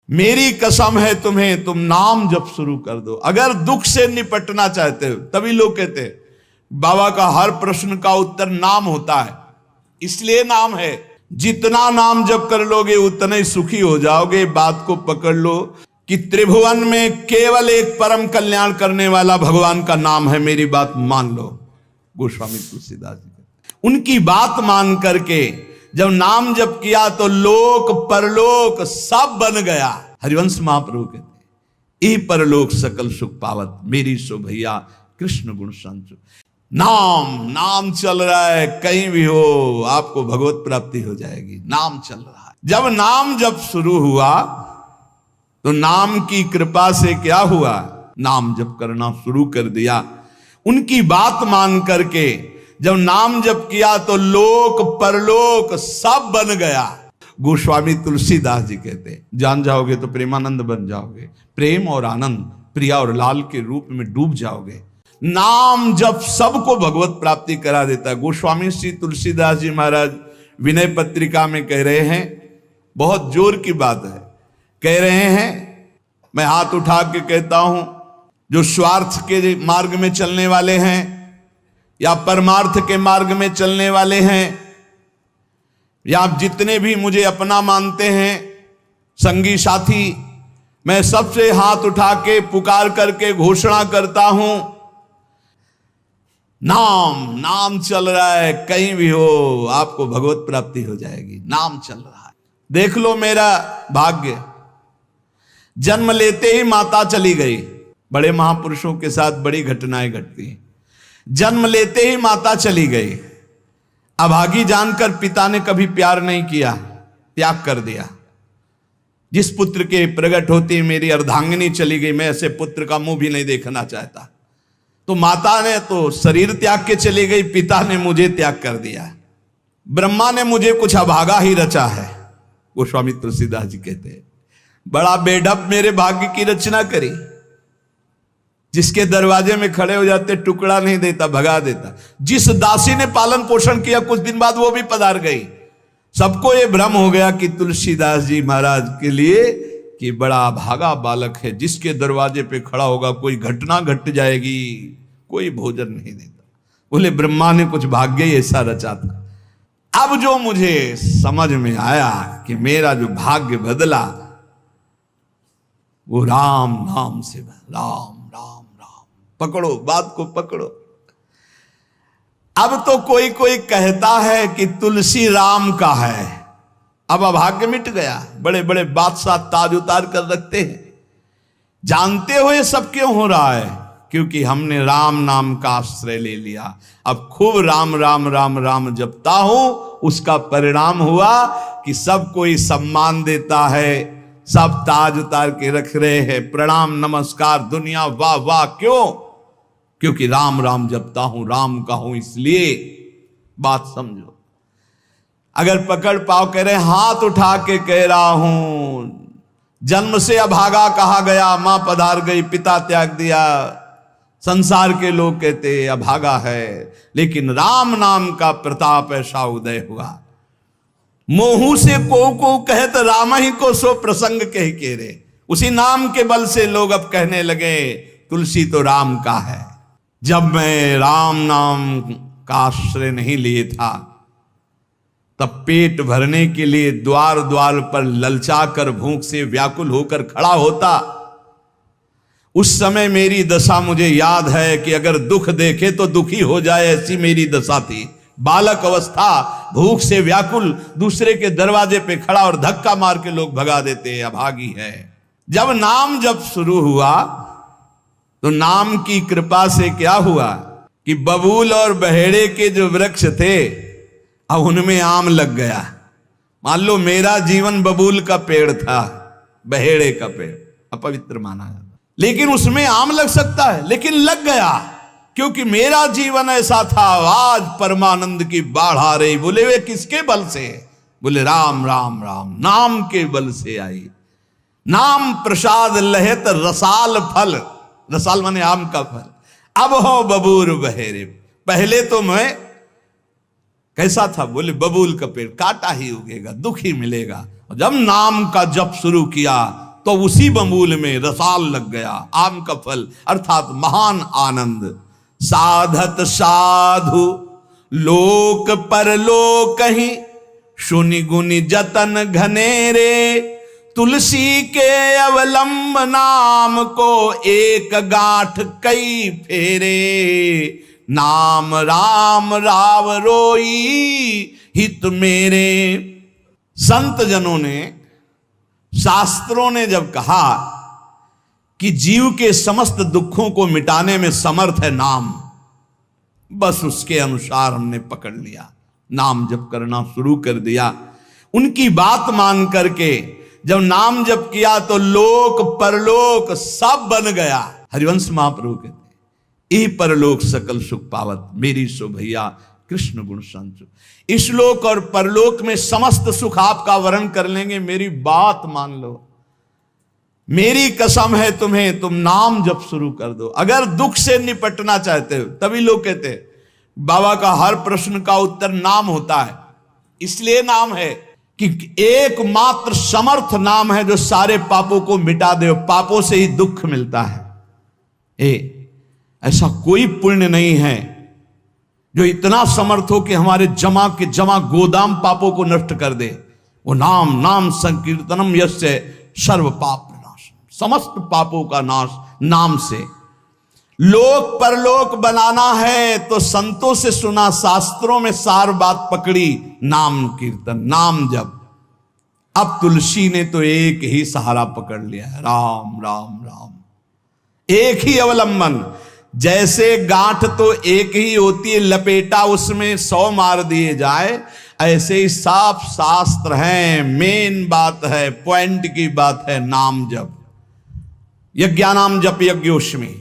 मेरी कसम है तुम्हें, तुम नाम जप शुरू कर दो। अगर दुख से निपटना चाहते हो, तभी लोग कहते हैं बाबा का हर प्रश्न का उत्तर नाम होता है, इसलिए नाम है। जितना नाम जप कर लोगे उतना ही सुखी हो जाओगे। बात को पकड़ लो कि त्रिभुवन में केवल एक परम कल्याण करने वाला भगवान का नाम है। मेरी बात मान लो। गोस्वामी तुलसीदास जी उनकी बात मान करके जब नाम जप किया तो लोक परलोक सब बन गया। हरिवंश महाप्रभु कहते ई परलोक सकल सुख पावत, मेरी सो भैया कृष्ण गुण संचु। नाम चल रहा है, कहीं भी हो आपको भगवत प्राप्ति हो जाएगी। नाम चल रहा है। जब नाम जप शुरू हुआ तो नाम की कृपा से क्या हुआ, नाम जप करना शुरू कर दिया। उनकी बात मान करके जब नाम जप किया तो लोक परलोक सब बन गया। गोस्वामी तुलसीदास जी कहते जान जाओगे तो प्रेमानंद बन जाओगे, प्रेम और आनंद प्रिया और लाल के रूप में डूब जाओगे। नाम जप सबको भगवत प्राप्ति करा देता है। गोस्वामी श्री तुलसीदास जी महाराज विनय पत्रिका में कह रहे हैं, बहुत जोर की बात है, कह रहे हैं, मैं हाथ उठा के कहता हूं, जो स्वार्थ के मार्ग में चलने वाले हैं या परमार्थ के मार्ग में चलने वाले हैं, या आप जितने भी मुझे अपना मानते हैं संगी साथी, मैं सबसे हाथ उठा के पुकार करके घोषणा करता हूं, नाम चल रहा है, कहीं भी हो आपको भगवत प्राप्ति हो जाएगी। नाम चल रहा है। देख लो मेरा भाग्य, जन्म लेते ही माता चली गई। बड़े महापुरुषों के साथ बड़ी घटनाएं घटती हैं। जन्म लेते ही माता चली गई। अभागी जानकर पिता ने कभी प्यार नहीं किया, त्याग कर दिया। जिस पुत्र के प्रकट होती मेरी अर्धांगिनी चली गई, मैं ऐसे पुत्र का मुंह भी नहीं देखना चाहता। तो माता ने तो शरीर त्याग के चली गई, पिता ने मुझे त्याग कर दिया। ब्रह्मा ने मुझे कुछ अभागा ही रचा है। गोस्वामी तुलसीदास जी कहते हैं बड़ा बेढप मेरे भाग्य की रचना करी। जिसके दरवाजे में खड़े हो जाते टुकड़ा नहीं देता, भगा देता। जिस दासी ने पालन पोषण किया कुछ दिन बाद वो भी पधार गई। सबको ये भ्रम हो गया कि तुलसीदास जी महाराज के लिए कि बड़ा भागा बालक है, जिसके दरवाजे पे खड़ा होगा कोई घटना घट जाएगी, कोई भोजन नहीं देता। बोले ब्रह्मा ने कुछ भाग्य ही ऐसा रचा था। अब जो मुझे समझ में आया कि मेरा जो भाग्य बदला वो राम नाम से, राम राम राम। पकड़ो बात को, पकड़ो। अब तो कोई कोई कहता है कि तुलसी राम का है। अब अभाग्य मिट गया। बड़े बड़े बादशाह ताज उतार कर रखते हैं। जानते हो ये सब क्यों हो रहा है? क्योंकि हमने राम नाम का आश्रय ले लिया। अब खूब राम राम राम राम जपता हूं, उसका परिणाम हुआ कि सब कोई सम्मान देता है, सब ताज उतार के रख रहे हैं, प्रणाम नमस्कार दुनिया वाह वाह। क्यों? क्योंकि राम राम जपता हूं, राम का हूं, इसलिए। बात समझो। अगर पकड़ पाओ, कह रहे हाथ उठा के कह रहा हूं, जन्म से अभागा कहा गया, मां पधार गई, पिता त्याग दिया। संसार के लोग कहते अभागा है, लेकिन राम नाम का प्रताप ऐसा उदय हुआ। मोहू से को कहत राम ही को सो प्रसंग कह के रे। उसी नाम के बल से लोग अब कहने लगे तुलसी तो राम का है। जब मैं राम नाम का आश्रय नहीं लिए था तब पेट भरने के लिए द्वार द्वार पर ललचा कर भूख से व्याकुल होकर खड़ा होता। उस समय मेरी दशा मुझे याद है कि अगर दुख देखे तो दुखी हो जाए, ऐसी मेरी दशा थी। बालक अवस्था, भूख से व्याकुल, दूसरे के दरवाजे पे खड़ा और धक्का मार के लोग भगा देते, अभागी है। जब नाम जब शुरू हुआ तो नाम की कृपा से क्या हुआ कि बबूल और बहेड़े के जो वृक्ष थे अब उनमें आम लग गया। मान लो मेरा जीवन बबूल का पेड़ था, बहेड़े का पेड़ अपवित्र माना जाता, लेकिन उसमें आम लग सकता है, लेकिन लग गया क्योंकि मेरा जीवन ऐसा था। आज परमानंद की बाढ़ आ रही। बोले वे किसके बल से? बोले राम राम राम नाम के बल से आई। नाम प्रसाद लहत रसाल फल, रसाल माने आम का फल। अब हो बबूर बहेरे। पहले तो मैं कैसा था? बोले बबूल का पेड़, काटा ही उगेगा, दुख ही मिलेगा। और जब नाम का जप शुरू किया तो उसी बबूल में रसाल लग गया आम का फल, अर्थात महान आनंद। साधत साधु लोक परलोक ही, सुनि गुनि जतन घनेरे, तुलसी के अवलंब नाम को एक गांठ कई फेरे। नाम राम राव रोई हित मेरे। संत जनों ने, शास्त्रों ने जब कहा कि जीव के समस्त दुखों को मिटाने में समर्थ है नाम, बस उसके अनुसार हमने पकड़ लिया, नाम जप करना शुरू कर दिया। उनकी बात मान करके जब नाम जप किया तो लोक परलोक सब बन गया। हरिवंश महाप्रभु कहते ई परलोक सकल सुख पावत, मेरी सो भैया कृष्ण गुण संचु। इस लोक और परलोक में समस्त सुख आपका वर्ण कर लेंगे, मेरी बात मान लो, मेरी कसम है तुम्हें, तुम नाम जप शुरू कर दो। अगर दुख से निपटना चाहते हो, तभी लोग कहते हैं बाबा का हर प्रश्न का उत्तर नाम होता है। इसलिए नाम है कि एकमात्र समर्थ नाम है जो सारे पापों को मिटा दे। पापों से ही दुख मिलता है। ऐसा कोई पुण्य नहीं है जो इतना समर्थ हो कि हमारे जमा के जमा गोदाम पापों को नष्ट कर दे। वो नाम, नाम संकीर्तनम यस्य सर्व पाप नाश, समस्त पापों का नाश नाम से। लोक परलोक बनाना है तो संतों से सुना, शास्त्रों में सार बात पकड़ी, नाम कीर्तन, नाम जप। अब तुलसी ने तो एक ही सहारा पकड़ लिया है, राम राम राम, एक ही अवलंबन। जैसे गांठ तो एक ही होती है, लपेटा उसमें 100 मार दिए जाए, ऐसे ही साफ शास्त्र हैं, मेन बात है, पॉइंट की बात है, नाम जप। यज्ञानाम जप यज्ञोष्मी,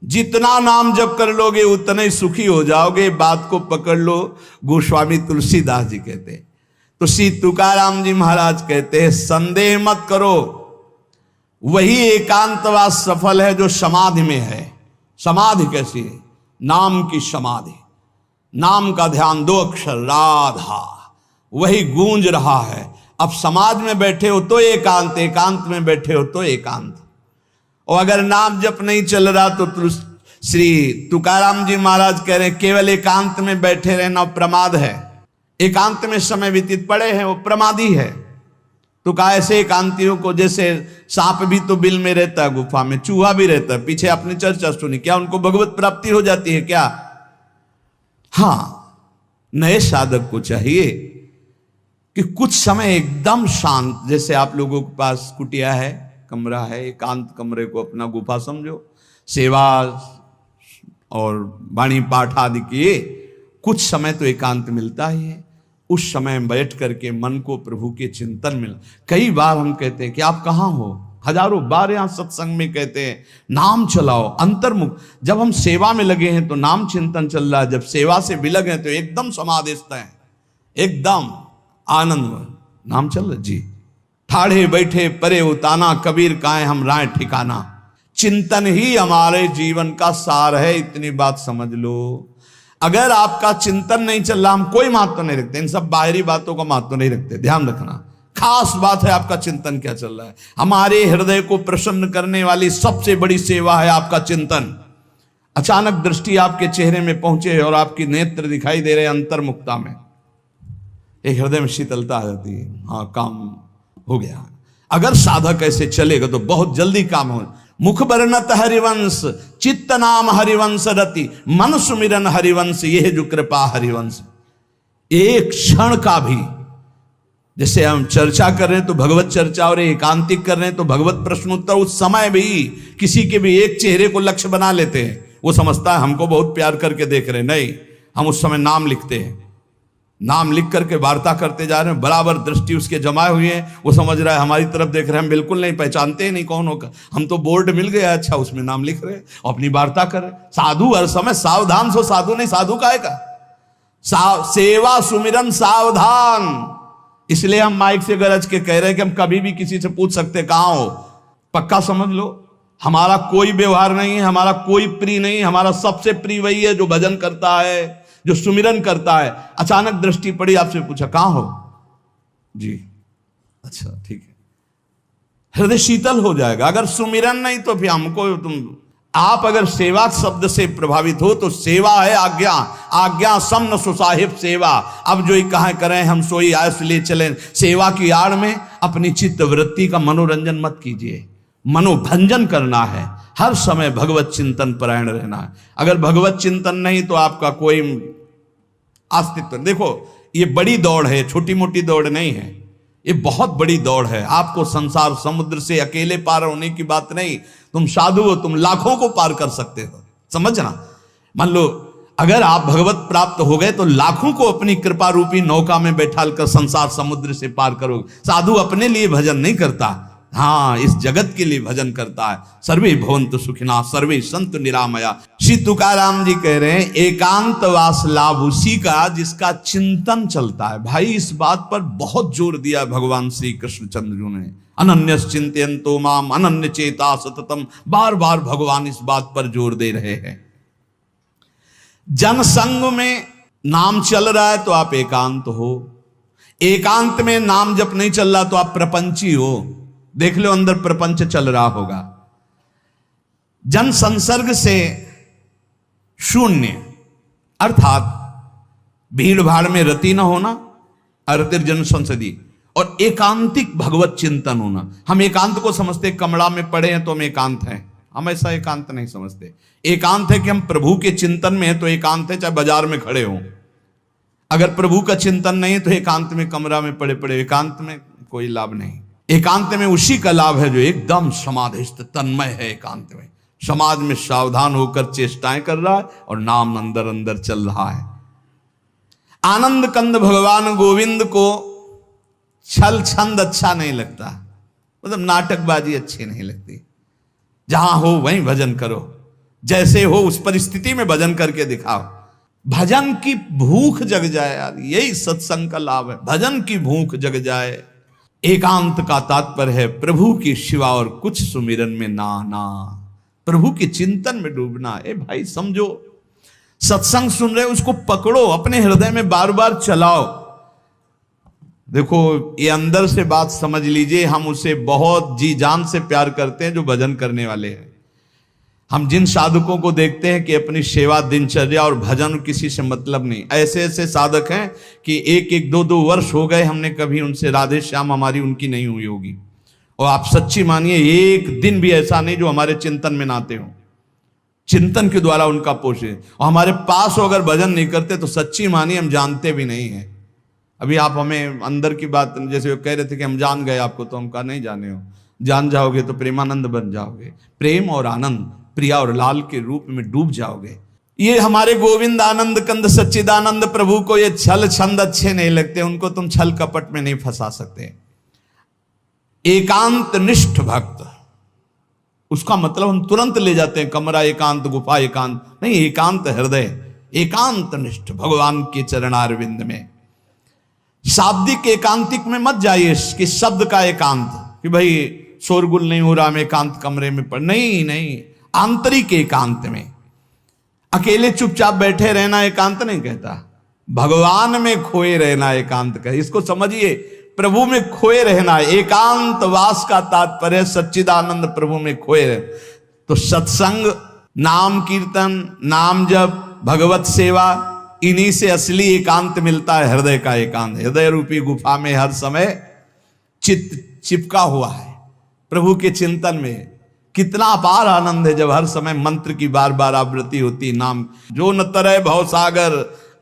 जितना नाम जप कर लोगे उतने ही सुखी हो जाओगे। बात को पकड़ लो। गोस्वामी तुलसीदास जी कहते हैं, तो श्री तुकाराम जी महाराज कहते हैं, संदेह मत करो, वही एकांतवास सफल है जो समाधि में है। समाधि कैसी है? नाम की समाधि, नाम का ध्यान, 2 अक्षर राधा, वही गूंज रहा है। अब समाज में बैठे हो तो एकांत, एकांत में बैठे हो तो एकांत। और अगर नाम जप नहीं चल रहा तो श्री तुकाराम जी महाराज कह रहे हैं केवल एकांत में बैठे रहना प्रमाद है। एकांत में समय व्यतीत पड़े हैं वो प्रमादी है। तो कहा ऐसे एकांतियों को, जैसे सांप भी तो बिल में रहता है, गुफा में चूहा भी रहता है, पीछे आपने चर्चा सुनी, क्या उनको भगवत प्राप्ति हो जाती है क्या? हाँ, नए साधक को चाहिए कि कुछ समय एकदम शांत, जैसे आप लोगों के पास कुटिया है, कमरा है, एकांत कमरे को अपना गुफा समझो, सेवा और वाणी पाठ आदि किए, कुछ समय तो एकांत मिलता ही है। उस समय बैठ करके मन को प्रभु के चिंतन में, कई बार हम कहते हैं कि आप कहाँ हो, हजारों बार यहाँ सत्संग में कहते हैं नाम चलाओ, अंतर्मुख। जब हम सेवा में लगे हैं तो नाम चिंतन चल रहा है, जब सेवा से विलग हैं तो एकदम समाधिस्थ हैं, एकदम आनंद, नाम चल रहा जी। ठाढ़े बैठे परे उताना, कबीर काहे हम राय ठिकाना। चिंतन ही हमारे जीवन का सार है, इतनी बात समझ लो। अगर आपका चिंतन नहीं चल रहा, हम कोई महत्व नहीं रखते, इन सब बाहरी बातों का महत्व नहीं रखते, ध्यान रखना। खास बात है आपका चिंतन क्या चल रहा है। हमारे हृदय को प्रसन्न करने वाली सबसे बड़ी सेवा है आपका चिंतन। अचानक दृष्टि आपके चेहरे में पहुंचे और आपकी नेत्र दिखाई दे रहे अंतर्मुखता में, एक हृदय में शीतलता आ जाती है, हाँ काम हो गया। अगर साधक ऐसे चलेगा तो बहुत जल्दी काम हो। मुख बरनत हरिवंश, चित्त नाम हरिवंश रति, मन सुमिरन हरिवंश, यह जो कृपा हरिवंश। एक क्षण का भी, जैसे हम चर्चा कर रहे हैं तो भगवत चर्चा और एकांतिक कर रहे हैं तो भगवत प्रश्नोत्तर, उस समय भी किसी के भी एक चेहरे को लक्ष्य बना लेते हैं। वो समझता है हमको बहुत प्यार करके देख रहे हैं, नहीं, हम उस समय नाम लिखते हैं, नाम लिख करके वार्ता करते जा रहे हैं, बराबर दृष्टि उसके जमाए हुए हैं, वो समझ रहा है हमारी तरफ देख रहे हैं, हम बिल्कुल नहीं पहचानते ही नहीं कौन होगा, हम तो बोर्ड मिल गया, अच्छा उसमें नाम लिख रहे हैं और अपनी वार्ता कर रहे हैं। साधु हर समय सावधान सो, साधु नहीं, साधु काहे का, सेवा सुमिरन सावधान। इसलिए हम माइक से गरज के कह रहे हैं कि हम कभी भी किसी से पूछ सकते कहां हो, पक्का समझ लो। हमारा कोई व्यवहार नहीं है, हमारा कोई प्रिय नहीं, हमारा सबसे प्रिय वही है जो भजन करता है, जो सुमिरन करता है। अचानक दृष्टि पड़ी, आपसे पूछा कहां हो जी, अच्छा ठीक हृदय शीतल हो जाएगा। अगर सुमिरन नहीं तो फिर हमको आप अगर सेवा शब्द से प्रभावित हो तो सेवा है आज्ञा, आज्ञा समन सुसाहिब सेवा। अब जो ही कहा करें हम सोई आयस ले चलें। सेवा की आड़ में अपनी चित्त वृत्ति का मनोरंजन मत कीजिए, मनोभंजन करना है। हर समय भगवत चिंतन परायण रहना है। अगर भगवत चिंतन नहीं तो आपका कोई अस्तित्व। देखो ये बड़ी दौड़ है, छोटी मोटी दौड़ नहीं है, ये बहुत बड़ी दौड़ है। आपको संसार समुद्र से अकेले पार होने की बात नहीं। तुम साधु हो, तुम लाखों को पार कर सकते हो, समझना। मान लो अगर आप भगवत प्राप्त हो गए तो लाखों को अपनी कृपा रूपी नौका में बैठाल कर संसार समुद्र से पार करोगे। साधु अपने लिए भजन नहीं करता, हाँ इस जगत के लिए भजन करता है। सर्वे भवन्तु सुखिनः सर्वे सन्तु निरामया। श्री तुकाराम जी कह रहे हैं एकांतवास लाभ उसी का जिसका चिंतन चलता है। भाई इस बात पर बहुत जोर दिया भगवान श्री कृष्णचंद्र जी ने। अनन्य चिंतयन्तो माम अनन्य चेता सततम। बार बार भगवान इस बात पर जोर दे रहे हैं। जनसंग में नाम चल रहा है तो आप एकांत हो, एकांत में नाम जब नहीं चल रहा तो आप प्रपंची हो। देख लो अंदर प्रपंच चल रहा होगा। जन संसर्ग से शून्य अर्थात भीड़ भाड़ में रति न होना, अर्तिर्जन संसदी, और एकांतिक भगवत चिंतन होना। हम एकांत को समझते कमरा में पड़े हैं तो हम एकांत हैं, हम ऐसा एकांत नहीं समझते। एकांत है कि हम प्रभु के चिंतन में हैं तो एकांत है, चाहे बाजार में खड़े हों। अगर प्रभु का चिंतन नहीं तो एकांत में कमरा में पड़े पड़े एकांत में कोई लाभ नहीं। एकांत में उसी का लाभ है जो एकदम समाधिस्थ तन्मय है। एकांत में समाज में सावधान होकर चेष्टाएं कर रहा है और नाम अंदर अंदर चल रहा है। आनंद कंद भगवान गोविंद को छल छंद अच्छा नहीं लगता, मतलब नाटकबाजी अच्छी नहीं लगती। जहां हो वहीं भजन करो, जैसे हो उस परिस्थिति में भजन करके दिखाओ। भजन की भूख जग जाए यार, यही सत्संग का लाभ है। भजन की भूख जग जाए। एकांत का तात्पर्य है प्रभु की शिवा और कुछ सुमिरन में ना ना, प्रभु के चिंतन में डूबना। ए भाई समझो, सत्संग सुन रहे उसको पकड़ो, अपने हृदय में बार बार चलाओ। देखो ये अंदर से बात समझ लीजिए, हम उसे बहुत जी जान से प्यार करते हैं जो भजन करने वाले हैं। हम जिन साधकों को देखते हैं कि अपनी सेवा दिनचर्या और भजन किसी से मतलब नहीं, ऐसे ऐसे साधक हैं कि एक एक दो दो वर्ष हो गए हमने कभी उनसे राधे श्याम हमारी उनकी नहीं हुई होगी। और आप सच्ची मानिए एक दिन भी ऐसा नहीं जो हमारे चिंतन में नाते हो, चिंतन के द्वारा उनका पोषे। और हमारे पास हो अगर भजन नहीं करते तो सच्ची मानिए हम जानते भी नहीं है। अभी आप हमें अंदर की बात, जैसे वो कह रहे थे कि हम जान गए आपको, तो हम कहा नहीं जाने हो। जान जाओगे तो प्रेमानंद बन जाओगे, प्रेम और आनंद प्रिया और लाल के रूप में डूब जाओगे। ये हमारे गोविंद आनंद कंद सच्चिदानंद प्रभु को ये छल छंद अच्छे नहीं लगते, उनको तुम छल कपट में नहीं फंसा सकते। एकांत निष्ठ भक्त, उसका मतलब हम तुरंत ले जाते हैं कमरा एकांत, गुफा एकांत नहीं, एकांत हृदय, एकांत निष्ठ भगवान के चरणारविंद में। शाब्दिक एकांतिक में मत जाइए कि शब्द का एकांत, कि भाई शोरगुल नहीं हो रहा, मैं एकांत कमरे में पढ़, नहीं नहीं, आंतरिक एकांत में। अकेले चुपचाप बैठे रहना एकांत नहीं कहता, भगवान में खोए रहना एकांत कहता। इसको समझिए, प्रभु में खोए रहना, एकांत वास का तात्पर्य सच्चिदानंद प्रभु में खोए रहे। तो सत्संग, नाम कीर्तन, नाम जप, भगवत सेवा, इन्हीं से असली एकांत मिलता है, हृदय का एकांत। हृदय रूपी गुफा में हर समय चित्त चिपका हुआ है प्रभु के चिंतन में। कितना अपार आनंद है जब हर समय मंत्र की बार बार आवृत्ति होती। नाम जो न तरय भव सागर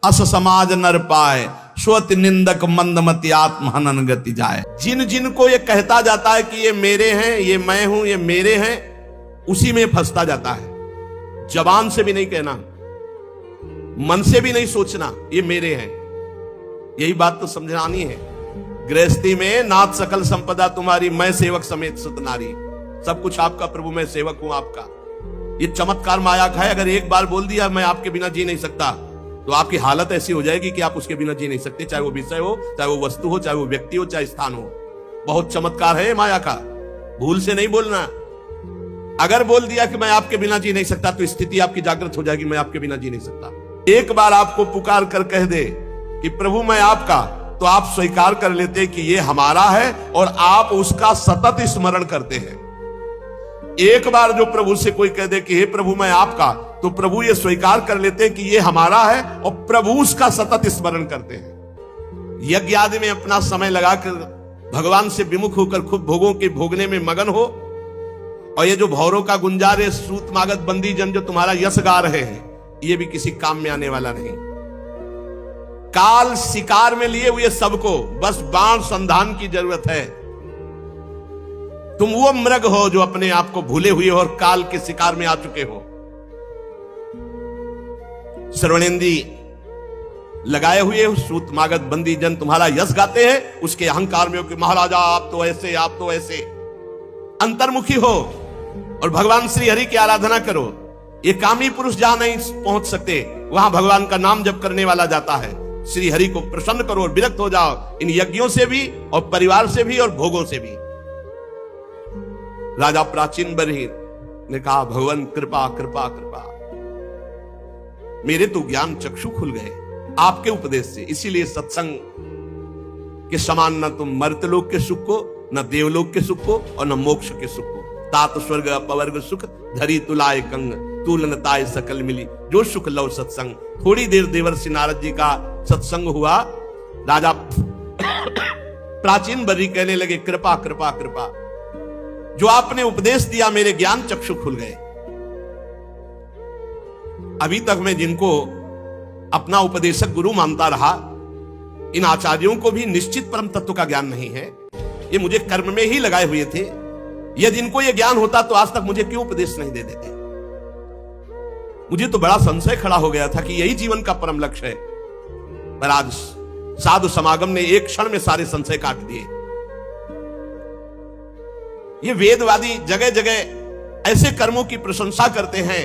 अस समाज नर पाए, स्वत निंदक मंदमति आत्म हनन गति जाए। जिन जिन को ये कहता जाता है कि ये मेरे हैं, ये मैं हूं, ये मेरे हैं, उसी में फंसता जाता है। जबान से भी नहीं कहना, मन से भी नहीं सोचना ये मेरे हैं। यही बात तो समझानी है। गृहस्थी में नाथ सकल संपदा तुम्हारी, मैं सेवक समेत सुत नारी। सब कुछ आपका प्रभु, मैं सेवक हूं आपका। ये चमत्कार माया का है। अगर एक बार बोल दिया मैं आपके बिना जी नहीं सकता, तो आपकी हालत ऐसी हो जाएगी कि आप उसके बिना जी नहीं सकते, चाहे वो विषय हो, चाहे वो वस्तु हो, चाहे वो व्यक्ति हो, चाहे स्थान हो। बहुत चमत्कार है माया का, भूल से नहीं बोलना। अगर बोल दिया कि मैं आपके बिना जी नहीं सकता, तो स्थिति आपकी जागृत हो जाएगी, मैं आपके बिना जी नहीं सकता। एक बार आपको पुकार कर कह दे कि प्रभु मैं आपका, तो आप स्वीकार कर लेते कि ये हमारा है और आप उसका सतत स्मरण करते हैं। एक बार जो प्रभु से कोई कह दे कि हे प्रभु मैं आपका, तो प्रभु ये स्वीकार कर लेते हैं कि ये हमारा है और प्रभु उसका सतत स्मरण करते हैं। यज्ञ आदि में अपना समय लगाकर भगवान से विमुख होकर खूब भोगों के भोगने में मगन हो, और ये जो भौरों का गुंजार है, सूत मागत बंदी जन जो तुम्हारा यश गा रहे हैं, ये भी किसी काम में आने वाला नहीं। काल शिकार में लिए हुए सबको बस बाण संधान की जरूरत है। तुम वो मृग हो जो अपने आप को भूले हुए हो और काल के शिकार में आ चुके हो। श्रवणेंद्री लगाए हुए हो, सूत मागत बंदी जन तुम्हारा यश गाते हैं, उसके अहंकार में हो कि महाराजा आप तो ऐसे, आप तो ऐसे। अंतर्मुखी हो और भगवान श्री हरि की आराधना करो। ये कामी पुरुष जहां नहीं पहुंच सकते, वहां भगवान का नाम जप करने वाला जाता है। श्री हरि को प्रसन्न करो और विरक्त हो जाओ इन यज्ञों से भी और परिवार से भी और भोगों से भी। राजा प्राचीन बरहीर ने कहा, भगवान कृपा कृपा कृपा, मेरे तो ज्ञान चक्षु खुल गए आपके उपदेश से, इसीलिए सत्संग के समान न तुम मर्त्यलोक के सुख को, न देवलोक के सुख को और न मोक्ष के सुख को। तात स्वर्ग अपवर्ग सुख धरी तुलाए कंग, तुलनताए सकल मिली जो सुख लव सत्संग। थोड़ी देर देवर्षि नारद जी का सत्संग हुआ। राजा प्राचीन बर्री कहने लगे, कृपा कृपा कृपा, जो आपने उपदेश दिया मेरे ज्ञान चक्षु खुल गए। अभी तक मैं जिनको अपना उपदेशक गुरु मानता रहा, इन आचार्यों को भी निश्चित परम तत्व का ज्ञान नहीं है। ये मुझे कर्म में ही लगाए हुए थे। यदि इनको ये ज्ञान होता तो आज तक मुझे क्यों उपदेश नहीं दे देते। मुझे तो बड़ा संशय खड़ा हो गया था कि यही जीवन का परम लक्ष्य है, पर आज साधु समागम ने एक क्षण में सारे संशय काट दिए। ये वेदवादी जगह जगह ऐसे कर्मों की प्रशंसा करते हैं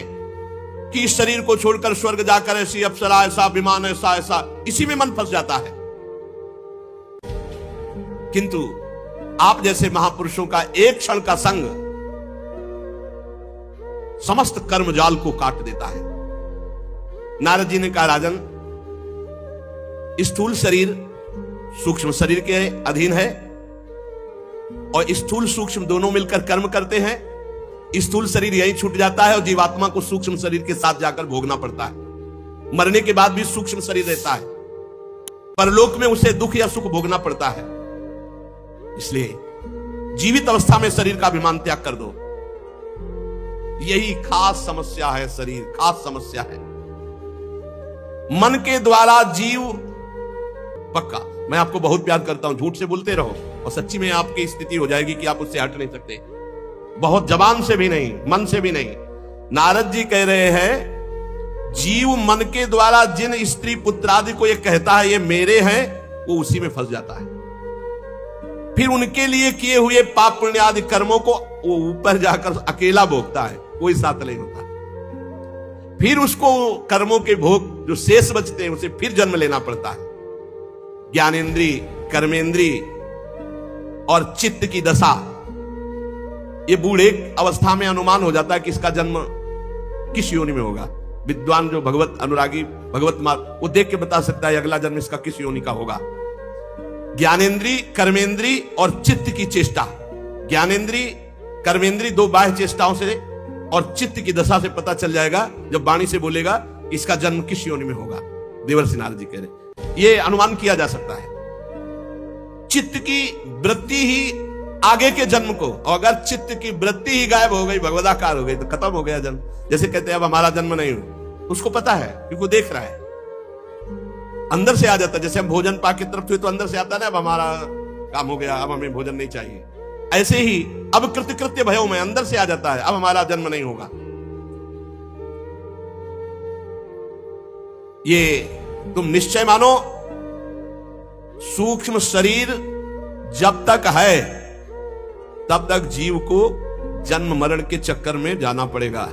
कि इस शरीर को छोड़कर स्वर्ग जाकर ऐसी अप्सरा, ऐसा विमान, ऐसा ऐसा, इसी में मन फंस जाता है। किंतु आप जैसे महापुरुषों का एक क्षण का संग समस्त कर्मजाल को काट देता है। नारद जी ने कहा, राजन, स्थूल शरीर सूक्ष्म शरीर के अधीन है और स्थूल सूक्ष्म दोनों मिलकर कर्म करते हैं। स्थूल शरीर यही छूट जाता है और जीवात्मा को सूक्ष्म शरीर के साथ जाकर भोगना पड़ता है। मरने के बाद भी सूक्ष्म शरीर रहता है, परलोक में उसे दुख या सुख भोगना पड़ता है। इसलिए जीवित अवस्था में शरीर का अभिमान त्याग कर दो। यही खास समस्या है, शरीर खास समस्या है। मन के द्वारा जीव, पक्का मैं आपको बहुत प्यार करता हूं, झूठ से बोलते रहो और सच्ची में आपकी स्थिति हो जाएगी कि आप उससे हट नहीं सकते। बहुत जबान से भी नहीं, मन से भी नहीं। नारद जी कह रहे हैं, जीव मन के द्वारा जिन स्त्री पुत्रादि को ये कहता है ये मेरे हैं, वो उसी में फंस जाता है। फिर उनके लिए किए हुए पाप पुण्य आदि कर्मों को वो ऊपर जाकर अकेला भोगता है, कोई साथ नहीं होता। फिर उसको कर्मों के भोग जो शेष बचते हैं उसे फिर जन्म लेना पड़ता है। ज्ञानेंद्री, कर्मेंद्री और चित्त की दशा, ये बूढ़े अवस्था में अनुमान हो जाता है कि इसका जन्म किस योनि में होगा। विद्वान जो भगवत अनुरागी, भगवत मार्ग, वो देख के बता सकता है अगला जन्म इसका किस योनि का होगा। ज्ञानेंद्री, कर्मेंद्री और चित्त की चेष्टा, ज्ञानेंद्री कर्मेंद्री दो बाह्य चेष्टाओं से और चित्त की दशा से पता चल जाएगा जब वाणी से बोलेगा इसका जन्म किस योनि में होगा। देवर्षि नारद जी कह रहे, ये अनुमान किया जा सकता है। चित्त की वृत्ति ही आगे के जन्म को, और अगर चित्त की वृत्ति ही गायब हो गई, भगवदाकार हो गई, तो खत्म हो गया जन्म। जैसे कहते हैं अब हमारा जन्म नहीं हो, उसको पता है क्योंकि देख रहा है, अंदर से आ जाता है। जैसे हम भोजन पाके तरफ हुए तो अंदर से आता है ना, अब हमारा काम हो गया, अब हमें भोजन नहीं चाहिए। ऐसे ही अब कृत्य भयो में अंदर से आ जाता है, अब हमारा जन्म नहीं होगा। ये तुम निश्चय मानो, सूक्ष्म शरीर जब तक है तब तक जीव को जन्म मरण के चक्कर में जाना पड़ेगा।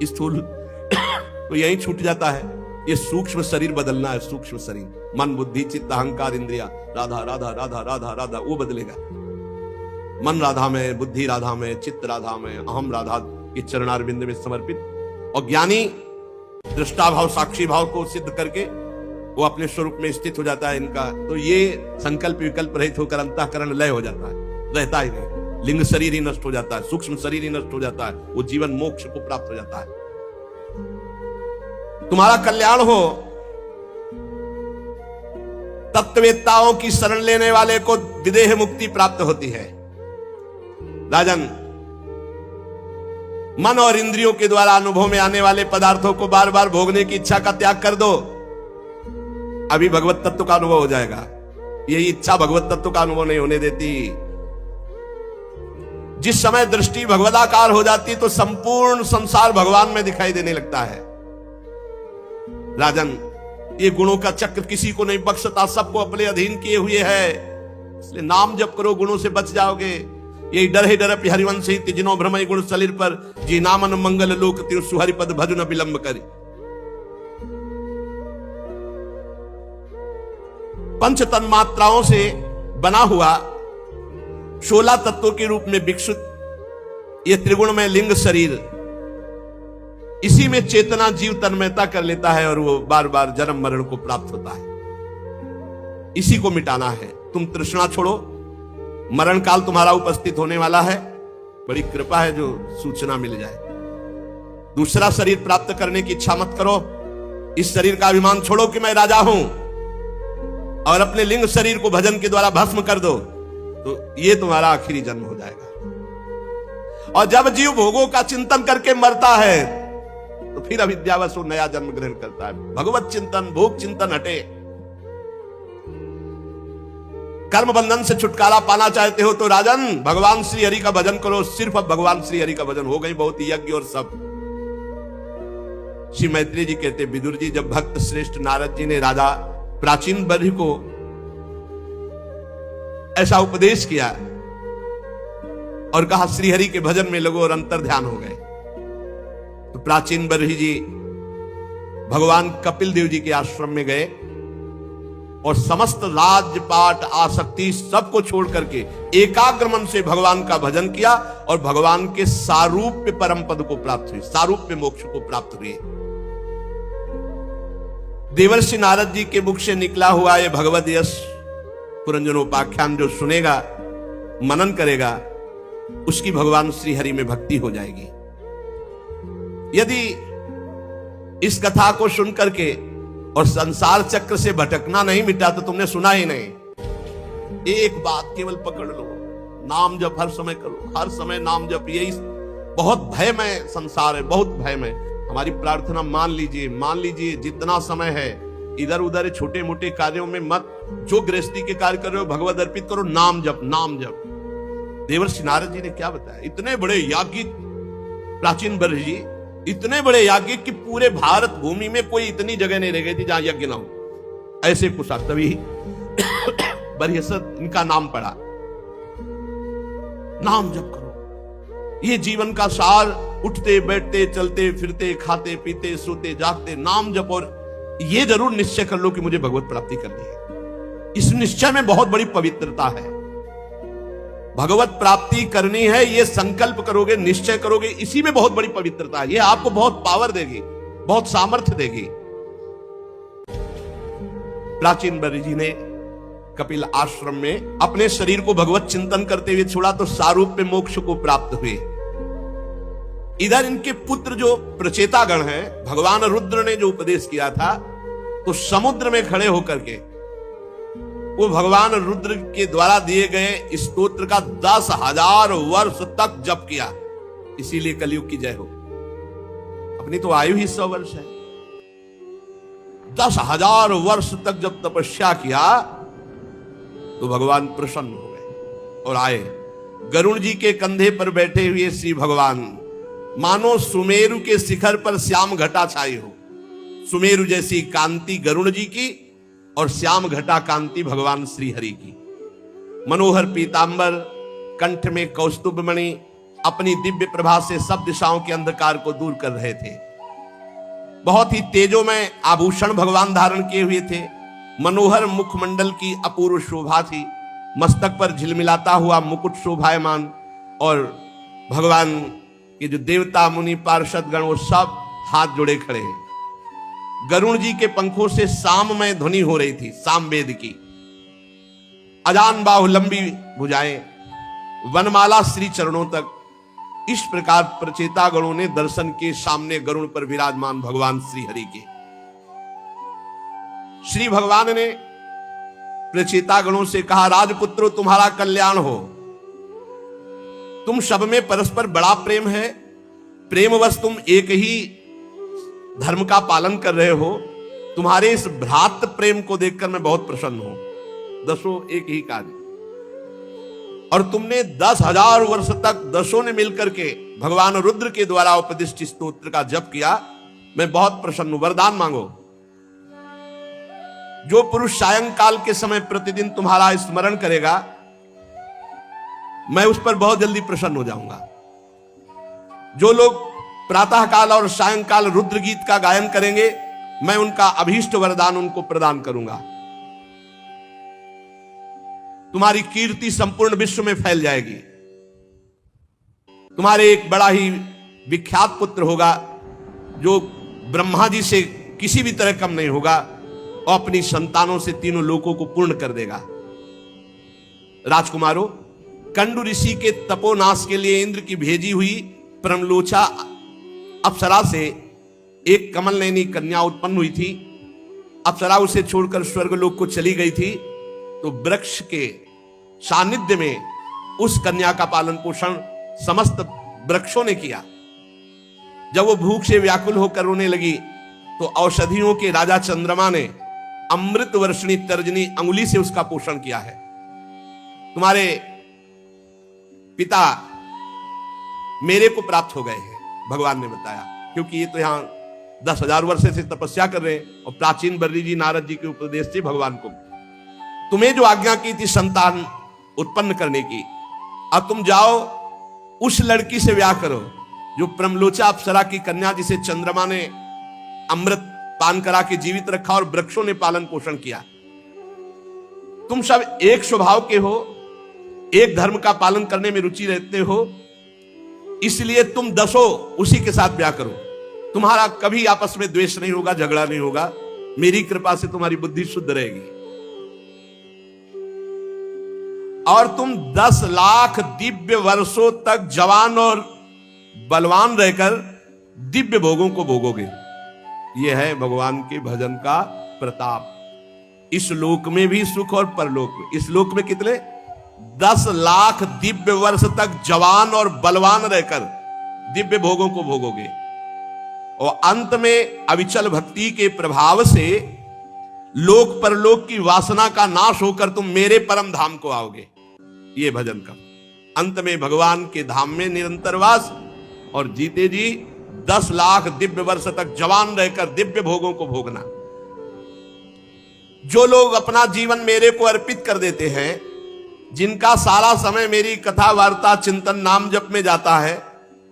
स्थूल तो यही छूट जाता है। ये सूक्ष्म शरीर बदलना है, सूक्ष्म शरीर, मन बुद्धि चित्त अहंकार इंद्रिया, राधा राधा राधा राधा राधा, वो बदलेगा। मन राधा में, बुद्धि राधा में, चित्त राधा में, अहम राधा के चरणारविंद में समर्पित। और ज्ञानी दृष्टा भाव साक्षी भाव को सिद्ध करके वो अपने स्वरूप में स्थित हो जाता है इनका, तो ये संकल्प विकल्प रहित होकर अंतःकरण लय हो जाता है, रहता ही नहीं। लिंग शरीर ही नष्ट हो जाता है, सूक्ष्म शरीर ही नष्ट हो जाता है, वो जीवन मोक्ष को प्राप्त हो जाता है। तुम्हारा कल्याण हो। तत्ववेत्ताओं की शरण लेने वाले को विदेह मुक्ति प्राप्त होती है। राजन, मन और इंद्रियों के द्वारा अनुभव में आने वाले पदार्थों को बार बार भोगने की इच्छा का त्याग कर दो, अभी भगवत तत्व का अनुभव हो जाएगा। यही इच्छा भगवत तत्व का अनुभव नहीं होने देती। जिस समय दृष्टि भगवदाकार हो जाती तो संपूर्ण संसार भगवान में दिखाई देने लगता है। राजन, ये गुणों का चक्र किसी को नहीं बख्शता, सबको अपने अधीन किए हुए है। इसलिए नाम जप करो, गुणों से बच जाओगे। यही डर है डर हरिवंश ही तिजनो भ्रमय गुण सलिर पर, जी नामन मंगल लोक तिर सुहरिपद भजु न विलंब करी। पंच तन्मात्राओं से बना हुआ 16 तत्वों के रूप में विकसित ये त्रिगुणमय लिंग शरीर, इसी में चेतना जीव तन्मयता कर लेता है और वो बार बार जन्म मरण को प्राप्त होता है। इसी को मिटाना है। तुम तृष्णा छोड़ो, मरण काल तुम्हारा उपस्थित होने वाला है। बड़ी कृपा है जो सूचना मिल जाए। दूसरा शरीर प्राप्त करने की इच्छा मत करो। इस शरीर का अभिमान छोड़ो कि मैं राजा हूं, और अपने लिंग शरीर को भजन के द्वारा भस्म कर दो, तो ये तुम्हारा आखिरी जन्म हो जाएगा। और जब जीव भोगों का चिंतन करके मरता है तो फिर अविद्यावश वो नया जन्म ग्रहण करता है। भगवत चिंतन, भोग चिंतन हटे। कर्म बंधन से छुटकारा पाना चाहते हो तो राजन भगवान श्री हरि का भजन करो। सिर्फ अब भगवान श्री हरि का भजन, हो गई बहुत यज्ञ और सब। श्री मैत्री जी कहते, विदुर जी, जब भक्त श्रेष्ठ नारद जी ने राजा प्राचीन बर्हि को ऐसा उपदेश किया और कहा श्रीहरि के भजन में लगो और अंतर ध्यान हो गए, तो प्राचीन बर्हि जी भगवान कपिल देव जी के आश्रम में गए और समस्त राजपाट आसक्ति सबको छोड़ करके एकाग्र मन से भगवान का भजन किया और भगवान के सारूप्य परम पद को प्राप्त हुए, सारूप्य मोक्ष को प्राप्त हुए। देवर्षि नारद जी के मुख से निकला हुआ ये भगवत यश पुरंजनोपाख्यान जो सुनेगा, मनन करेगा, उसकी भगवान श्री हरि में भक्ति हो जाएगी। यदि इस कथा को सुन करके और संसार चक्र से भटकना नहीं मिटा तो तुमने सुना ही नहीं। एक बात केवल पकड़ लो, नाम जप हर समय करो, हर समय नाम जप। यही बहुत भयमय संसार है, बहुत भयमय। हमारी प्रार्थना मान लीजिए जितना समय है इधर उधर छोटे मोटे कार्यों में मत, जो गृहस्थी के कार्य कर रहे हो भगवत अर्पित करो, नाम जप, नाम जप। देवर्षि नारद जी ने क्या बताया, इतने बड़े याज्ञिक प्राचीन बर्हि जी, इतने बड़े याज्ञिक कि पूरे भारत भूमि में कोई इतनी जगह नहीं रह गई थी जहां यज्ञ ना हो। ऐसे कुशा तभी बर्हिसद इनका नाम पड़ा। नाम जप करो, ये जीवन का सार। उठते बैठते चलते फिरते खाते पीते सोते जागते नाम जप, और ये जरूर निश्चय कर लो कि मुझे भगवत प्राप्ति करनी है। इस निश्चय में बहुत बड़ी पवित्रता है। भगवत प्राप्ति करनी है, ये संकल्प करोगे, निश्चय करोगे, इसी में बहुत बड़ी पवित्रता है। ये आपको बहुत पावर देगी, बहुत सामर्थ्य देगी। प्राचीन बर्हि जी ने कपिल आश्रम में अपने शरीर को भगवत चिंतन करते हुए छोड़ा तो सारूप्य मोक्ष को प्राप्त हुए। इधर इनके पुत्र जो प्रचेतागण हैं, भगवान रुद्र ने जो उपदेश किया था, तो समुद्र में खड़े होकर के वो भगवान रुद्र के द्वारा दिए गए स्तोत्र का 10,000 वर्ष तक जप किया। इसीलिए कलयुग की जय हो। अपनी तो आयु ही 100 वर्ष है। 10,000 वर्ष तक जब तपस्या किया तो भगवान प्रसन्न हो गए और आए। गरुण जी के कंधे पर बैठे हुए श्री भगवान मानो सुमेरु के शिखर पर श्याम घटा छाई हो। सुमेरु जैसी कांति गरुण जी की और श्याम घटा कांति भगवान श्री हरि की। मनोहर पीतांबर, कंठ में कौस्तुभ मणि, अपनी दिव्य प्रभा से सब दिशाओं के अंधकार को दूर कर रहे थे। बहुत ही तेजोमय आभूषण भगवान धारण किए हुए थे। मनोहर मुखमंडल की अपूर्व शोभा थी। मस्तक पर झिलमिलाता हुआ मुकुट शोभायमान, और भगवान के जो देवता मुनि पार्षद गण वो सब हाथ जोड़े खड़े हैं। गरुण जी के पंखों से साममय ध्वनि हो रही थी, सामवेद की। अजान बाहु, लंबी भुजाएं, वनमाला श्री चरणों तक। इस प्रकार प्रचेता गणों ने दर्शन के सामने गरुण पर विराजमान भगवान श्री हरि के। श्री भगवान ने प्रचेता गणों से कहा, राजपुत्रो तुम्हारा कल्याण हो। तुम सब में परस्पर बड़ा प्रेम है, प्रेमवश तुम एक ही धर्म का पालन कर रहे हो। तुम्हारे इस भ्रातृ प्रेम को देखकर मैं बहुत प्रसन्न हूं। दसों एक ही कार्य, और तुमने 10,000 वर्ष तक दसों ने मिलकर के भगवान रुद्र के द्वारा उपदिष्ट स्तोत्र का जप किया। मैं बहुत प्रसन्न हूं। वरदान मांगो। जो पुरुष सायंकाल के समय प्रतिदिन तुम्हारा स्मरण करेगा, मैं उस पर बहुत जल्दी प्रसन्न हो जाऊंगा। जो लोग प्रातः काल और सायंकाल रुद्र गीत का गायन करेंगे, मैं उनका अभीष्ट वरदान उनको प्रदान करूंगा। तुम्हारी कीर्ति संपूर्ण विश्व में फैल जाएगी। तुम्हारे एक बड़ा ही विख्यात पुत्र होगा, जो ब्रह्मा जी से किसी भी तरह कम नहीं होगा, और अपनी संतानों से तीनों लोकों को पूर्ण कर देगा। राजकुमारों, कंडु ऋषि के तपोनाश के लिए इंद्र की भेजी हुई परमलोचा अप्सरा से एक कमल नयनी कन्या उत्पन्न हुई थी। अप्सरा उसे छोड़कर स्वर्गलोक को चली गई थी, तो वृक्ष के सानिध्य में उस कन्या का पालन पोषण समस्त वृक्षों ने किया। जब वो भूख से व्याकुल होकर रोने लगी, तो औषधियों के राजा चंद्रमा ने अमृत वर्षिणी तर्जनी अंगुली से उसका पोषण किया है। तुम्हारे पिता मेरे को प्राप्त हो गए हैं, भगवान ने बताया, क्योंकि ये तो यहां 10,000 वर्ष से तपस्या कर रहे हैं, और प्राचीन बर्री जी नारद जी के उपदेश से भगवान को तुम्हें जो आज्ञा की थी संतान उत्पन्न करने की, अब तुम जाओ उस लड़की से ब्याह करो जो प्रमलोचा अप्सरा की कन्या, जिसे चंद्रमा ने अमृत पान करा के जीवित रखा और वृक्षों ने पालन पोषण किया। तुम सब एक स्वभाव के हो, एक धर्म का पालन करने में रुचि रखते हो, इसलिए तुम दसों उसी के साथ ब्याह करो। तुम्हारा कभी आपस में द्वेष नहीं होगा, झगड़ा नहीं होगा। मेरी कृपा से तुम्हारी बुद्धि शुद्ध रहेगी, और तुम 10 लाख दिव्य वर्षों तक जवान और बलवान रहकर दिव्य भोगों को भोगोगे। यह है भगवान के भजन का प्रताप। इस लोक में भी सुख और परलोक में। इस लोक में कितने? 10 लाख दिव्य वर्ष तक जवान और बलवान रहकर दिव्य भोगों को भोगोगे, और अंत में अविचल भक्ति के प्रभाव से लोक परलोक की वासना का नाश होकर तुम मेरे परम धाम को आओगे। ये भजन का अंत में भगवान के धाम में निरंतर वास, और जीते जी 10 लाख दिव्य वर्ष तक जवान रहकर दिव्य भोगों को भोगना। जो लोग अपना जीवन मेरे को अर्पित कर देते हैं, जिनका सारा समय मेरी कथा वार्ता चिंतन नाम जप में जाता है,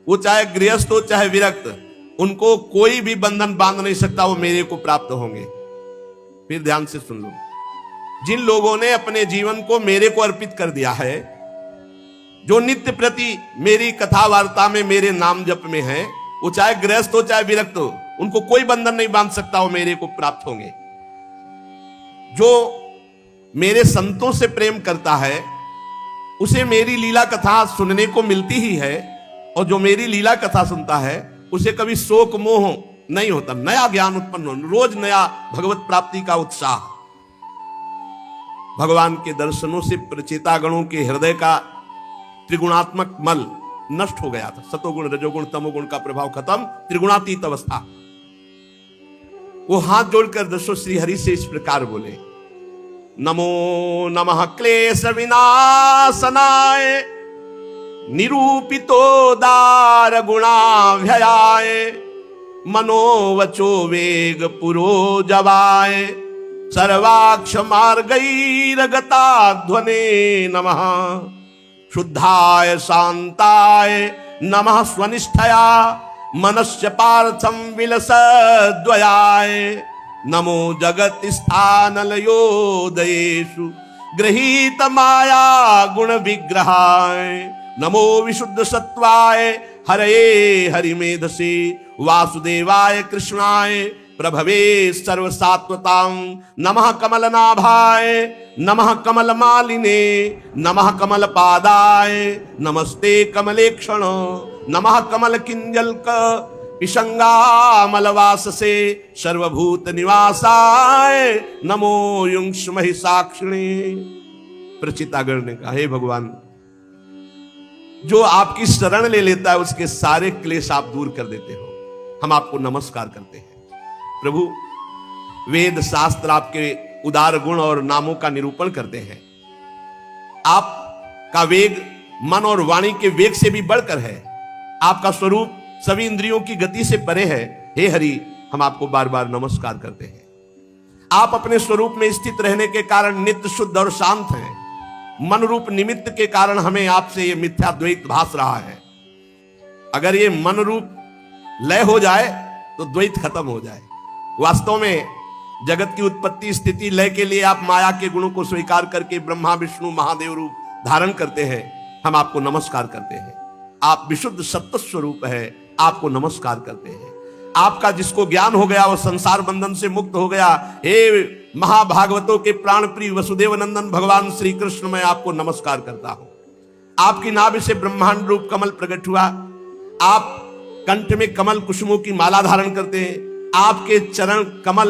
वो चाहे गृहस्थ हो चाहे विरक्त, उनको कोई भी बंधन बांध नहीं सकता, वो मेरे को प्राप्त होंगे। फिर ध्यान से सुन लो, जिन लोगों ने अपने जीवन को मेरे को अर्पित कर दिया है, जो नित्य प्रति मेरी कथा वार्ता में मेरे नाम जप में है, वो चाहे गृहस्थ हो चाहे विरक्त हो, उनको कोई बंधन नहीं बांध सकता, वो मेरे को प्राप्त होंगे। जो मेरे संतों से प्रेम करता है, उसे मेरी लीला कथा सुनने को मिलती ही है, और जो मेरी लीला कथा सुनता है उसे कभी शोक मोह नहीं होता, नया ज्ञान उत्पन्न हो, रोज नया भगवत प्राप्ति का उत्साह। भगवान के दर्शनों से प्रचेता गणों के हृदय का त्रिगुणात्मक मल नष्ट हो गया था। सतोगुण रजोगुण तमोगुण का प्रभाव खत्म, त्रिगुणातीत अवस्था। वो हाथ जोड़कर दसों श्री हरि से इस प्रकार बोले, नमो नमः क्लेश विनाशनाय निरूपितो दार गुणाभ्ययाय मनोवचो वेग पुरोजवाय सर्वाक्ष मार्गैर्गता ध्वने नमः शुद्धाय शांताय नमः स्वनिष्ठया मनस्य पार्थम विलसद्वयाय नमो जगत स्थानलयोदयेषु गृहीत माया गुण विग्रहाय नमो विशुद्ध सत्वाय हरये हरिमेधसे वासुदेवाय कृष्णाय प्रभवे सर्वसात्वतां नमः कमलनाभाय नमः कमलमालिने नमः कमलपादाय नमस्ते कमलेक्षण नमः कमलकिंजल्क पिशंगामलवाससे सर्वभूत निवासाय नमो युंक्ष महिषाक्षिणे। प्रचितागण ने कहा, हे भगवान, जो आपकी शरण ले लेता है उसके सारे क्लेश आप दूर कर देते हो, हम आपको नमस्कार करते हैं। प्रभु, वेद शास्त्र आपके उदार गुण और नामों का निरूपण करते हैं। आपका वेग मन और वाणी के वेग से भी बढ़कर है। आपका स्वरूप सभी इंद्रियों की गति से परे है। हे हरि, हम आपको बार बार नमस्कार करते हैं। आप अपने स्वरूप में स्थित रहने के कारण नित्य शुद्ध और शांत हैं। मन रूप निमित्त के कारण हमें आपसे ये मिथ्या द्वैत भास रहा है। अगर ये मन रूप लय हो जाए तो द्वैत खत्म हो जाए। वास्तव में जगत की उत्पत्ति स्थिति लय के लिए आप माया के गुणों को स्वीकार करके ब्रह्मा विष्णु महादेव रूप धारण करते हैं। हम आपको नमस्कार करते हैं। आप विशुद्ध सत्य स्वरूप है, आपको नमस्कार करते हैं। आपका जिसको ज्ञान हो गया वो संसार बंधन से मुक्त हो गया। हे महाभागवतों के प्राण प्रिय वसुदेव नंदन भगवान श्री कृष्ण, मैं आपको नमस्कार करता हूं। आपकी नाभि से ब्रह्मांड रूप कमल प्रकट हुआ। आप कंठ में कमल कुसुमों की माला धारण करते हैं। आपके चरण कमल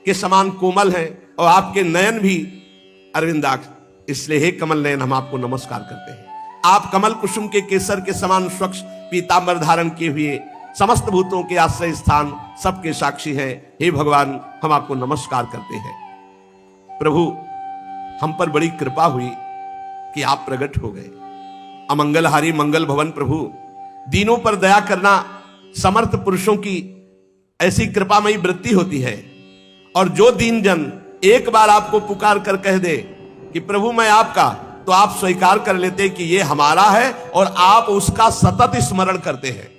के समान कोमल हैं और आपके नयन भी अरविंदाक्ष, इसलिए हे कमल नयन, हम आपको नमस्कार करते हैं। आप कमल कुसुम के केसर के समान स्वच्छ पीतांबर धारण किए हुए समस्त भूतों के आश्रय स्थान सबके साक्षी हैं। हे भगवान, हम आपको नमस्कार करते हैं। प्रभु, हम पर बड़ी कृपा हुई कि आप प्रकट हो गए। अमंगलहारी मंगल भवन प्रभु, दीनों पर दया करना समर्थ पुरुषों की ऐसी कृपामयी वृत्ति होती है। और जो दीन जन एक बार आपको पुकार कर कह दे कि प्रभु मैं आपका, तो आप स्वीकार कर लेते कि ये हमारा है और आप उसका सतत स्मरण करते हैं।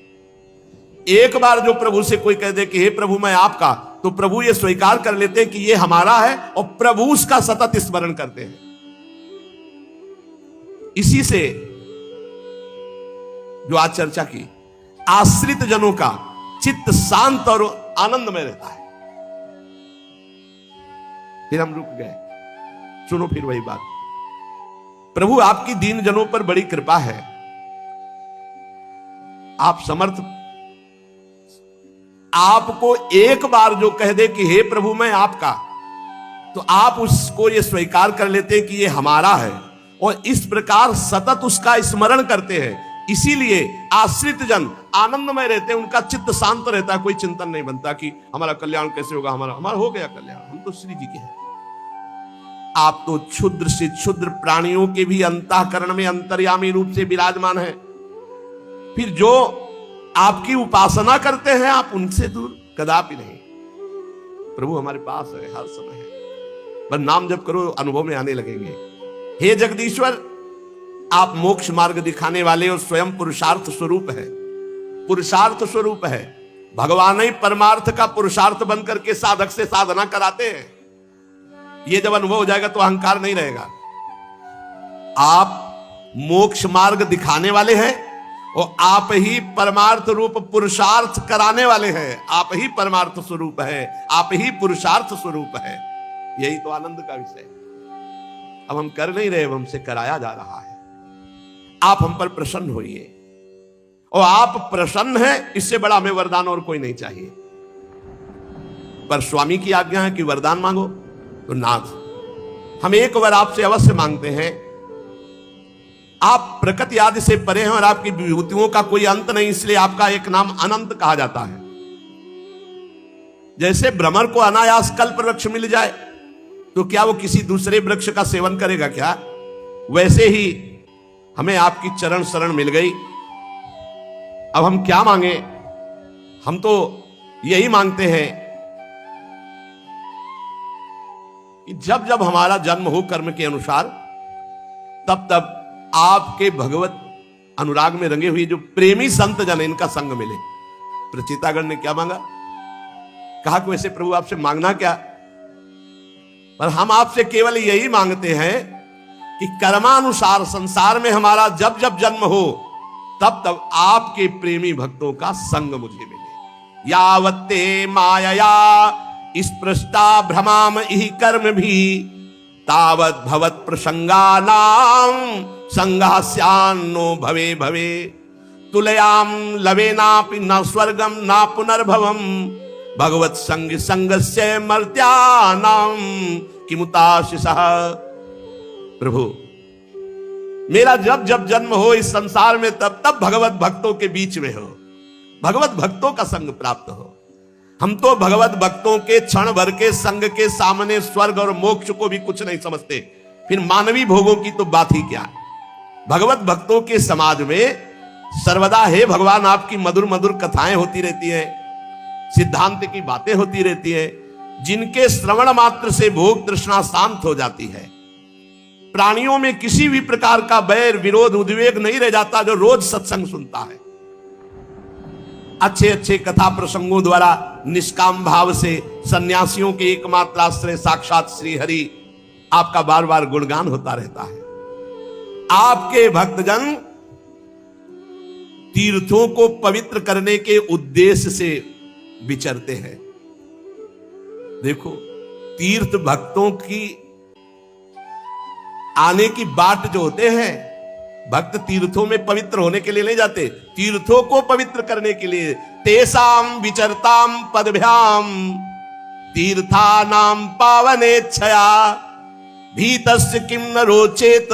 एक बार जो प्रभु से कोई कह दे कि हे प्रभु मैं आपका, तो प्रभु ये स्वीकार कर लेते कि ये हमारा है और प्रभु उसका सतत स्मरण करते हैं। इसी से जो आज चर्चा की, आश्रित जनों का चित्त शांत और आनंद में रहता है। फिर हम रुक गए। सुनो फिर वही बात। प्रभु, आपकी दीन जनों पर बड़ी कृपा है। आप समर्थ, आपको एक बार जो कह दे कि हे प्रभु मैं आपका, तो आप उसको ये स्वीकार कर लेते कि ये हमारा है और इस प्रकार सतत उसका स्मरण करते हैं। इसीलिए आश्रित जन आनंदमय रहते हैं, उनका चित्त शांत रहता है। कोई चिंतन नहीं बनता कि हमारा कल्याण कैसे होगा, हमारा हो गया कल्याण, हम तो श्री जी के हैं। आप तो क्षुद्र से क्षुद्र प्राणियों के भी अंतःकरण में अंतर्यामी रूप से विराजमान है। फिर जो आपकी उपासना करते हैं आप उनसे दूर कदापि नहीं। प्रभु हमारे पास है, हर समय है। बस नाम जप करो, अनुभव में आने लगेंगे। हे जगदीश्वर, आप मोक्ष मार्ग दिखाने वाले और स्वयं पुरुषार्थ स्वरूप है। पुरुषार्थ स्वरूप है। भगवान ही परमार्थ का पुरुषार्थ बनकर के साधक से साधना कराते हैं। ये जब अनुभव हो जाएगा तो अहंकार नहीं रहेगा। आप मोक्ष मार्ग दिखाने वाले हैं और आप ही परमार्थ रूप पुरुषार्थ कराने वाले हैं। आप ही परमार्थ स्वरूप है, आप ही पुरुषार्थ स्वरूप है। यही तो आनंद का विषय है। अब हम कर नहीं रहे, हमसे कराया जा रहा है। आप हम पर प्रसन्न होइए, और आप प्रसन्न हैं, इससे बड़ा हमें वरदान और कोई नहीं चाहिए। पर स्वामी की आज्ञा है कि वरदान मांगो, तो नाथ हम एक वर आपसे अवश्य मांगते हैं। आप प्रकृति आदि से परे हैं और आपकी विभूतियों का कोई अंत नहीं, इसलिए आपका एक नाम अनंत कहा जाता है। जैसे भ्रमर को अनायास कल्प वृक्ष मिल जाए तो क्या वो किसी दूसरे वृक्ष का सेवन करेगा क्या? वैसे ही हमें आपकी चरण शरण मिल गई। अब हम क्या मांगे? हम तो यही मांगते हैं कि जब जब हमारा जन्म हो कर्म के अनुसार, तब तब आपके भगवत अनुराग में रंगे हुए जो प्रेमी संत जन, इनका संग मिले। प्रचितागण ने क्या मांगा? कहा कि वैसे प्रभु आपसे मांगना क्या, पर हम आपसे केवल यही मांगते हैं कि कर्मानुसार संसार में हमारा जब जब जन्म हो, तब तब आपके प्रेमी भक्तों का संग मुझे मिले। यावत्ते मायया स्पृष्टा भ्रमाम इहि कर्म भी तावत् भवत् प्रसंगानाम संघास्यान्नो भवे भवे तुलयाम लवेनापि न स्वर्गम न पुनर्भवम भगवत संग संगस्य मर्त्यानाम किमुताशिषः। प्रभु मेरा जब जब जन्म हो इस संसार में तब तब भगवत भक्तों के बीच में हो, भगवत भक्तों का संग प्राप्त हो। हम तो भगवत भक्तों के क्षण भर के संग के सामने स्वर्ग और मोक्ष को भी कुछ नहीं समझते, फिर मानवी भोगों की तो बात ही क्या। भगवत भक्तों के समाज में सर्वदा हे भगवान आपकी मधुर मधुर कथाएं होती रहती हैं, सिद्धांत की बातें होती रहती हैं, जिनके श्रवण मात्र से भोग तृष्णा शांत हो जाती है। प्राणियों में किसी भी प्रकार का बैर विरोध उद्वेग नहीं रह जाता जो रोज सत्संग सुनता है। अच्छे अच्छे कथा प्रसंगों द्वारा निष्काम भाव से सन्यासियों के एकमात्र आश्रय साक्षात श्री हरि आपका बार बार गुणगान होता रहता है। आपके भक्तजन तीर्थों को पवित्र करने के उद्देश्य से विचरते हैं। देखो तीर्थ भक्तों की आने की बाट जो होते हैं, भक्त तीर्थों में पवित्र होने के लिए नहीं जाते, तीर्थों को पवित्र करने के लिए। तेसाम विचरताम पदभ्याम तीर्थानाम पावनेच्छया भीतस्य किम न रोचेत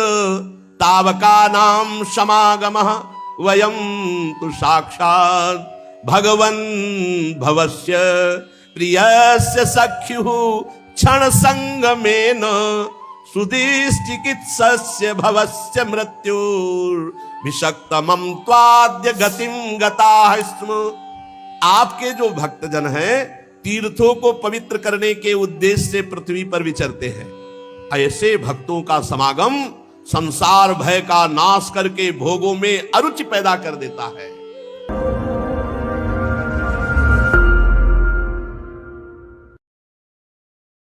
तावका नाम समागमः वयम तु साक्षात् भगवन् भवस्य प्रियस्य सख्युः क्षण संगमेन सुधिश्चिकित्सस्य भवस्य मृत्युर्विषक्तमं त्वाद्य गतिं गताः स्म। आपके जो भक्तजन हैं तीर्थों को पवित्र करने के उद्देश्य से पृथ्वी पर विचरते हैं। ऐसे भक्तों का समागम संसार भय का नाश करके भोगों में अरुचि पैदा कर देता है।